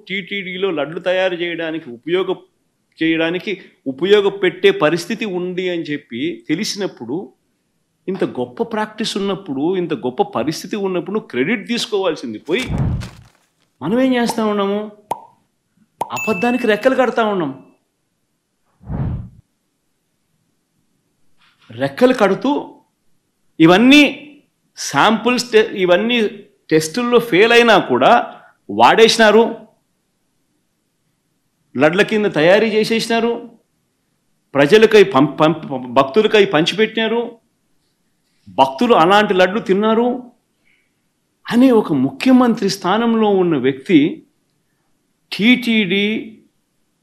టీటీడీలో లడ్లు తయారు చేయడానికి ఉపయోగపెట్టే పరిస్థితి ఉంది అని చెప్పి తెలిసినప్పుడు, ఇంత గొప్ప ప్రాక్టీస్ ఉన్నప్పుడు, ఇంత గొప్ప పరిస్థితి ఉన్నప్పుడు క్రెడిట్ తీసుకోవాల్సింది పోయి మనం ఏం చేస్తూ ఉన్నాము? అబద్ధానికి రెక్కలు కడతా ఉన్నాం. రెక్కలు కడుతూ ఇవన్నీ శాంపుల్స్, ఇవన్నీ టెస్టుల్లో ఫెయిల్ అయినా కూడా వాడేసినారు, లడ్ల కింద తయారీ చేసేసినారు, ప్రజలకై భక్తులకై పంచిపెట్టినారు, భక్తులు అలాంటి లడ్లు తిన్నారు అనే ఒక ముఖ్యమంత్రి స్థానంలో ఉన్న వ్యక్తి టీటీడీ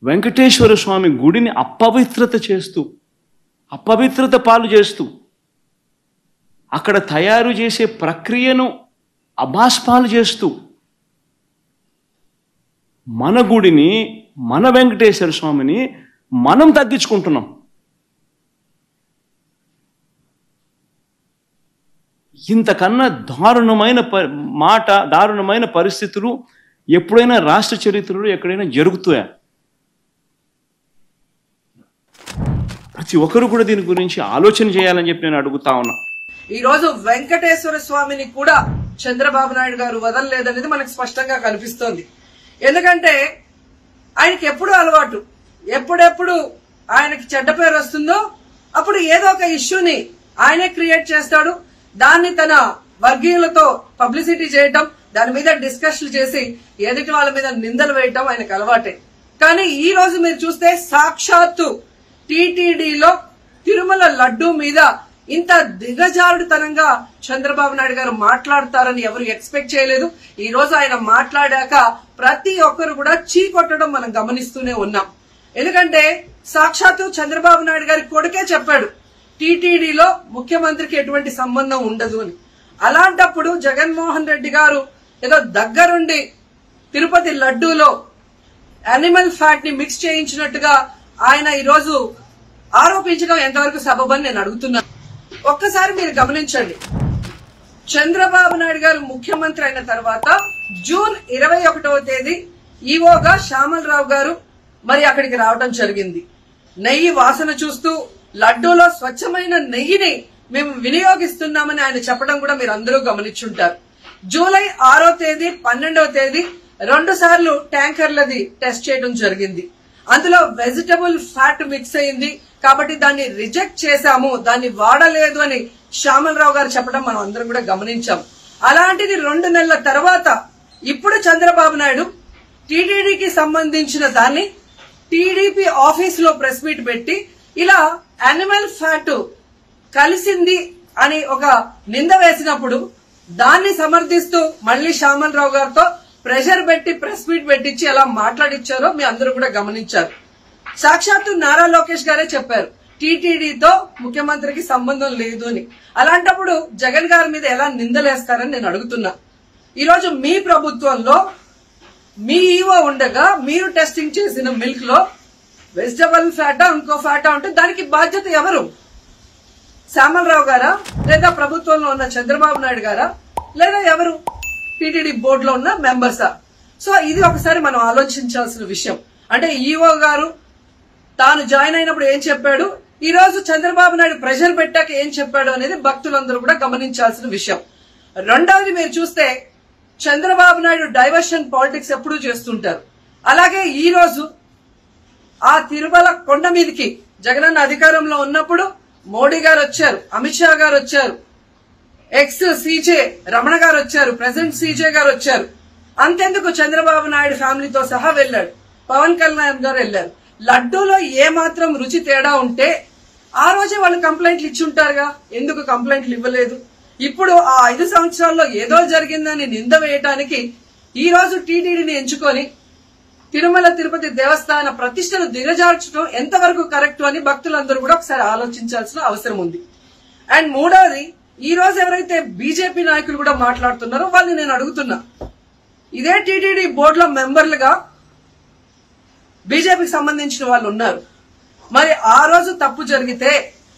వెంకటేశ్వర స్వామి గుడిని అపవిత్రత పాలు చేస్తూ అక్కడ తయారు చేసే ప్రక్రియను అభాస్పాలు చేస్తూ మన గుడిని, మన వెంకటేశ్వర స్వామిని మనం తగ్గించుకుంటున్నాం. ఇంతకన్నా దారుణమైన పరిస్థితులు ఎప్పుడైనా రాష్ట్ర చరిత్రలో ఎక్కడైనా జరుగుతాయా? ప్రతి ఒక్కరు కూడా దీని గురించి ఆలోచన చేయాలని చెప్పి నేను అడుగుతా ఉన్నా. ఈ రోజు వెంకటేశ్వర స్వామిని కూడా చంద్రబాబు నాయుడు గారు వదలలేదనేది మనకు స్పష్టంగా కనిపిస్తోంది. ఎందుకంటే ఆయనకి ఎప్పుడు అలవాటు, ఎప్పుడెప్పుడు ఆయనకి చెడ్డ పేరు వస్తుందో అప్పుడు ఏదో ఒక ఇష్యూని ఆయనే క్రియేట్ చేస్తాడు. దాన్ని తన వర్గీయులతో పబ్లిసిటీ చేయటం, దాని మీద డిస్కషన్లు చేసి ఎదుటి వాళ్ళ మీద నిందలు వేయటం ఆయనకు అలవాటే. కానీ ఈ రోజు మీరు చూస్తే సాక్షాత్తు టీటీడీలో తిరుమల లడ్డూ మీద ఇంత దిగజారుడుతనంగా చంద్రబాబు నాయుడు గారు మాట్లాడతారని ఎవరు ఎక్స్పెక్ట్ చేయలేదు. ఈ రోజు ఆయన మాట్లాడాక ప్రతి ఒక్కరు కూడా చీకొట్టడం మనం గమనిస్తూనే ఉన్నాం. ఎందుకంటే సాక్షాత్తు చంద్రబాబు నాయుడు గారి కొడుకే చెప్పాడు టీటీడీలో ముఖ్యమంత్రికి ఎటువంటి సంబంధం ఉండదు అని. అలాంటప్పుడు జగన్మోహన్ రెడ్డి గారు ఏదో దగ్గరుండి తిరుపతి లడ్డూలో యానిమల్ ఫ్యాట్ ని మిక్స్ చేయించినట్టుగా ఆయన ఈరోజు ఆరోపించడం ఎంతవరకు సబబని నేను అడుగుతున్నాను. ఒక్కసారి మీరు గమనించండి, చంద్రబాబు నాయుడు గారు ముఖ్యమంత్రి అయిన తర్వాత జూన్ 21వ తేదీ ఈవోగా శ్యామలరావు గారు మరి అక్కడికి రావడం జరిగింది. నెయ్యి వాసన చూస్తూ లడ్డూలో స్వచ్ఛమైన నెయ్యిని మేము వినియోగిస్తున్నామని ఆయన చెప్పడం కూడా మీరు అందరూ గమనించుంటారు. జూలై 6వ తేదీ 12వ తేదీ 2 సార్లు ట్యాంకర్లది టెస్ట్ చేయడం జరిగింది. అందులో వెజిటబుల్ ఫ్యాట్ మిక్స్ అయింది కాబట్టి దాన్ని రిజెక్ట్ చేశాము, దాన్ని వాడలేదు అని శ్యామలరావు గారు చెప్పడం మనం అందరం కూడా గమనించాం. అలాంటిది 2 నెలల తర్వాత ఇప్పుడు చంద్రబాబు నాయుడు టీటీడీకి సంబంధించిన దాన్ని టీడీపీ ఆఫీస్ లో ప్రెస్ మీట్ పెట్టి ఇలా యానిమల్ ఫ్యాట్ కలిసింది అని ఒక నింద వేసినప్పుడు దాన్ని సమర్థిస్తూ మళ్లీ శ్యామలరావు గారితో ప్రెషర్ పెట్టి ప్రెస్ మీట్ పెట్టించి ఎలా మాట్లాడిచ్చారో మీ అందరూ కూడా గమనించారు. సాక్షాత్తు నారా లోకేష్ గారే చెప్పారు టీటీడీతో ముఖ్యమంత్రికి సంబంధం లేదు అని. అలాంటప్పుడు జగన్ గారి మీద ఎలా నిందలేస్తారని నేను అడుగుతున్నా. ఈరోజు మీ ప్రభుత్వంలో మీ ఈవో ఉండగా మీరు టెస్టింగ్ చేసిన మిల్క్ లో వెజిటబుల్ ఫ్యాటా ఇంకో ఫ్యాటా ఉంటే దానికి బాధ్యత ఎవరు? శ్యామలరావు గారా, లేదా ప్రభుత్వంలో ఉన్న చంద్రబాబు నాయుడు గారా, లేదా ఎవరు? టీటీడీ బోర్డులో ఉన్న మెంబర్సా? సో ఇది ఒకసారి మనం ఆలోచించాల్సిన విషయం. అంటే ఈవో గారు తాను జాయిన్ అయినప్పుడు ఏం చెప్పాడు, ఈ రోజు చంద్రబాబు నాయుడు ప్రెషర్ పెట్టాక ఏం చెప్పాడు అనేది భక్తులందరూ కూడా గమనించాల్సిన విషయం. రెండవది మీరు చూస్తే చంద్రబాబు నాయుడు డైవర్షన్ పాలిటిక్స్ ఎప్పుడూ చేస్తుంటారు. అలాగే ఈ రోజు ఆ తిరుమల కొండ మీదకి జగనన్న అధికారంలో ఉన్నప్పుడు మోడీ గారు వచ్చారు, అమిత్ షా గారు వచ్చారు, ఎక్స్ సీజే రమణ గారు వచ్చారు, ప్రెసిడెంట్ సీజే గారు వచ్చారు. అంతెందుకు చంద్రబాబు నాయుడు ఫ్యామిలీతో సహా వెళ్లాడు, పవన్ కళ్యాణ్ గారు వెళ్లారు. లడ్డూలో ఏమాత్రం రుచి తేడా ఉంటే ఆ రోజే వాళ్ళు కంప్లైంట్లు ఇచ్చి ఉంటారుగా, ఎందుకు కంప్లైంట్లు ఇవ్వలేదు? ఇప్పుడు ఆ 5 సంవత్సరాల్లో ఏదో జరిగిందని నింద వేయటానికి ఈ రోజు టీటీడీని ఎంచుకొని తిరుమల తిరుపతి దేవస్థాన ప్రతిష్టను దిగజార్చడం ఎంతవరకు కరెక్ట్ అని భక్తులందరూ కూడా ఒకసారి ఆలోచించాల్సిన అవసరం ఉంది. అండ్ మూడవది, ఈ రోజు ఎవరైతే బీజేపీ నాయకులు కూడా మాట్లాడుతున్నారో వాళ్ళని నేను అడుగుతున్నా, ఇదే టీటీడీ బోర్డులో మెంబర్లుగా బీజేపీకి సంబంధించిన వాళ్ళు ఉన్నారు. మరి ఆ రోజు తప్పు జరిగితే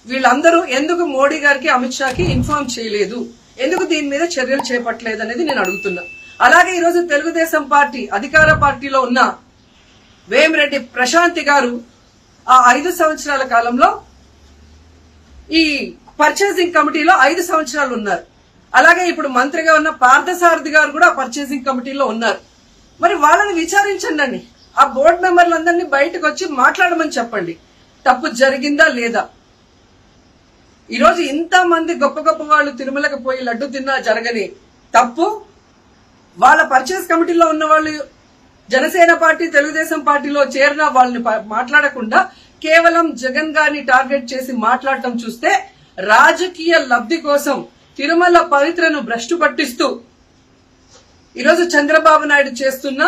వీళ్ళందరూ ఎందుకు మోడీ గారికి అమిత్ షాకి ఇన్ఫార్మ్ చేయలేదు, ఎందుకు దీని మీద చర్యలు చేపట్టలేదు అనేది నేను అడుగుతున్నా. అలాగే ఈరోజు తెలుగుదేశం పార్టీ అధికార పార్టీలో ఉన్న వేమిరెడ్డి ప్రశాంతి గారు ఆ 5 సంవత్సరాల కాలంలో ఈ పర్చేసింగ్ కమిటీలో 5 సంవత్సరాలు ఉన్నారు. అలాగే ఇప్పుడు మంత్రిగా ఉన్న పార్థసారథి గారు కూడా పర్చేసింగ్ కమిటీలో ఉన్నారు. మరి వాళ్ళని విచారించండి. ఆ బోర్డు మెంబర్లందరినీ బయటకు వచ్చి మాట్లాడమని చెప్పండి. తప్పు జరిగిందా లేదా? ఈరోజు ఇంతమంది గొప్ప గొప్ప వాళ్ళు తిరుమలకు పోయి లడ్డు తిన్నా జరగని తప్పు వాళ్ళ పర్చేస్ కమిటీలో ఉన్న వాళ్ళు జనసేన పార్టీ తెలుగుదేశం పార్టీలో చేరిన వాళ్ళని మాట్లాడకుండా కేవలం జగన్ గారిని టార్గెట్ చేసి మాట్లాడటం చూస్తే రాజకీయ లబ్ధి కోసం తిరుమల పవిత్రను భ్రష్టు పట్టిస్తూ ఈరోజు చంద్రబాబు నాయుడు చేస్తున్న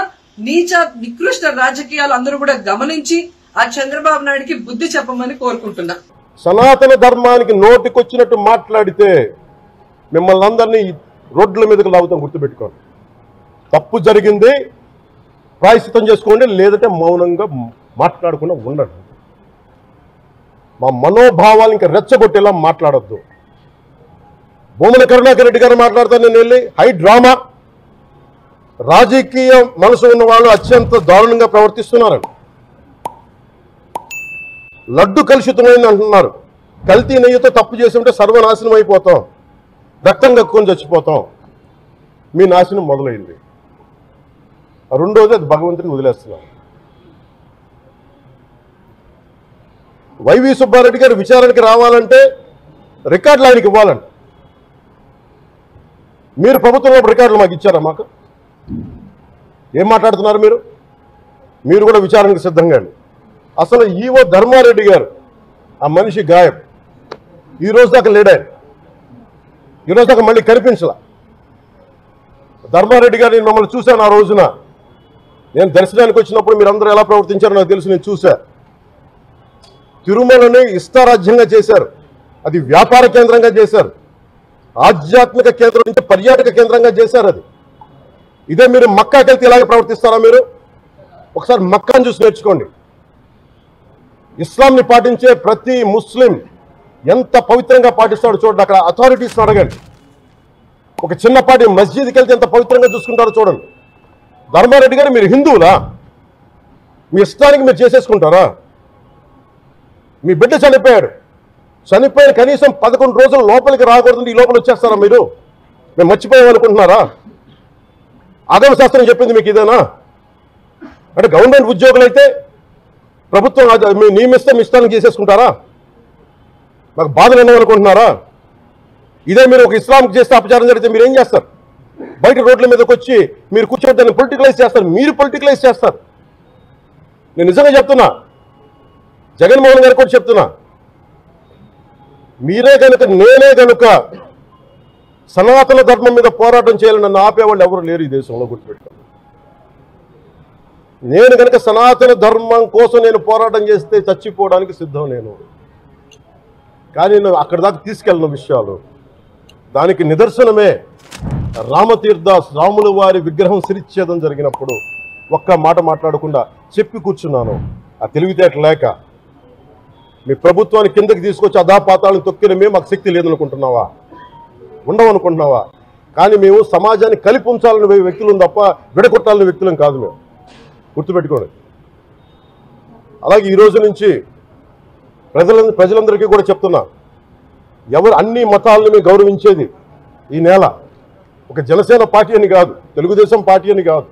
నీచ నికృష్ట రాజకీయాలు అందరూ కూడా గమనించి ఆ చంద్రబాబు నాయుడికి బుద్ధి చెప్పమని కోరుకుంటున్నా. సనాతన ధర్మానికి నోటికొచ్చినట్టు మాట్లాడితే మిమ్మల్ని అందరినీ రోడ్ల మీదకి లాగుతాం, గుర్తుపెట్టుకోండి. తప్పు జరిగింది, ప్రాయశ్చిత్తం చేసుకోండి, లేదంటే మౌనంగా మాట్లాడకుండా ఉండండి. మా మనోభావాలు ఇంకా రెచ్చగొట్టేలా మాట్లాడొద్దు. భూమన కరుణాకర్ రెడ్డి గారు మాట్లాడతాను నేను వెళ్ళి హై డ్రామా, రాజకీయ మనసు ఉన్న వాళ్ళు అత్యంత దారుణంగా ప్రవర్తిస్తున్నారని. లడ్డు కలుషితమైంది అంటున్నారు. కల్తీ నెయ్యితో తప్పు చేసి ఉంటే సర్వనాశనం అయిపోతాం, రక్తం కక్కుని చచ్చిపోతాం. మీ నాశనం మొదలైంది. రెండోది అది భగవంతుడికి వదిలేస్తున్నారు. వైవి సుబ్బారెడ్డి గారు విచారణకి రావాలంటే రికార్డులు ఆయనకి ఇవ్వాలండి. మీరు ప్రభుత్వంలో రికార్డులు మాకు ఇచ్చారా? మాకు ఏం మాట్లాడుతున్నారు మీరు? మీరు కూడా విచారణకు సిద్ధంగా అండి. అసలు ఈవో ధర్మారెడ్డి గారు ఆ మనిషి గాయం. ఈ రోజు దాకా లేడాయన, ఈరోజు దాకా మళ్ళీ కనిపించలా. ధర్మారెడ్డి గారు నేను మమ్మల్ని చూశాను. ఆ రోజున నేను దర్శనానికి వచ్చినప్పుడు మీరు అందరూ ఎలా ప్రవర్తించారో నాకు తెలుసు, నేను చూశా. తిరుమలని ఇష్టారాజ్యంగా చేశారు, అది వ్యాపార కేంద్రంగా చేశారు, ఆధ్యాత్మిక కేంద్రం నుంచి పర్యాటక కేంద్రంగా చేశారు. అది ఇదే మీరు మక్కాకి వెళ్తే ఇలాగే ప్రవర్తిస్తారా? మీరు ఒకసారి మక్కాను చూసి నేర్చుకోండి. ఇస్లాంని పాటించే ప్రతి ముస్లిం ఎంత పవిత్రంగా పాటిస్తాడో చూడండి. అక్కడ అథారిటీస్ని అడగండి. ఒక చిన్నపాటి మస్జిద్కి వెళ్తే ఎంత పవిత్రంగా చూసుకుంటారో చూడండి. ధర్మారెడ్డి గారు మీరు హిందువులా? మీ ఇష్టానికి మీరు చేసేసుకుంటారా? మీ బిడ్డ చనిపోయాడు, చనిపోయిన కనీసం 11 రోజులు లోపలికి రాకూడదు, ఈ లోపల వచ్చేస్తారా మీరు? మేము మర్చిపోయామనుకుంటున్నారా? ఆగమ శాస్త్రం చెప్పింది మీకు ఇదేనా? అంటే గవర్నమెంట్ ఉద్యోగులు అయితే ప్రభుత్వం మీరు నియమిస్తే మీ ఇష్టానికి చేసేసుకుంటారా? మాకు బాధలు ఉన్నామనుకుంటున్నారా? ఇదే మీరు ఒక ఇస్లాంకి చేస్తే అపచారం జరిగితే మీరు ఏం చేస్తారు? బయట రోడ్ల మీదకి వచ్చి మీరు కూర్చొని దాన్ని పొలిటికలైజ్ చేస్తారు. మీరు పొలిటికలైజ్ చేస్తారు. నేను నిజంగా చెప్తున్నా, జగన్మోహన్ గారు కూడా చెప్తున్నా, మీరే కనుక నేనే కనుక సనాతన ధర్మం మీద పోరాటం చేయాలని నన్ను ఆపేవాళ్ళు ఎవరు లేరు ఈ దేశంలో, గుర్తుపెట్టుకోండి. నేను కనుక సనాతన ధర్మం కోసం నేను పోరాటం చేస్తే చచ్చిపోవడానికి సిద్ధం నేను. కానీ నేను అక్కడ దాకా తీసుకెళ్ళిన విషయాలు దానికి నిదర్శనమే రామతీర్థ రాముల వారి విగ్రహం శిరిచ్ఛేదం జరిగినప్పుడు ఒక్క మాట మాట్లాడకుండా చెప్పి కూర్చున్నాను. ఆ తెలివితేట లేక మీ ప్రభుత్వాన్ని కిందకి తీసుకొచ్చి అధాపాతాలను తొక్కిన మేము మాకు శక్తి లేదనుకుంటున్నావా? ఉండవనుకుంటున్నావా? కానీ మేము సమాజాన్ని కలిపి ఉంచాలని వ్యక్తులను తప్ప విడగొట్టాలని వ్యక్తులం కాదు. మేము గుర్తుపెట్టుకోండి. అలాగే ఈ రోజు నుంచి ప్రజలందరికీ కూడా చెప్తున్నా, ఎవరు అన్ని మతాలను మేము గౌరవించేది ఈ నేల ఒక జనసేన పార్టీ అని కాదు, తెలుగుదేశం పార్టీ అని కాదు,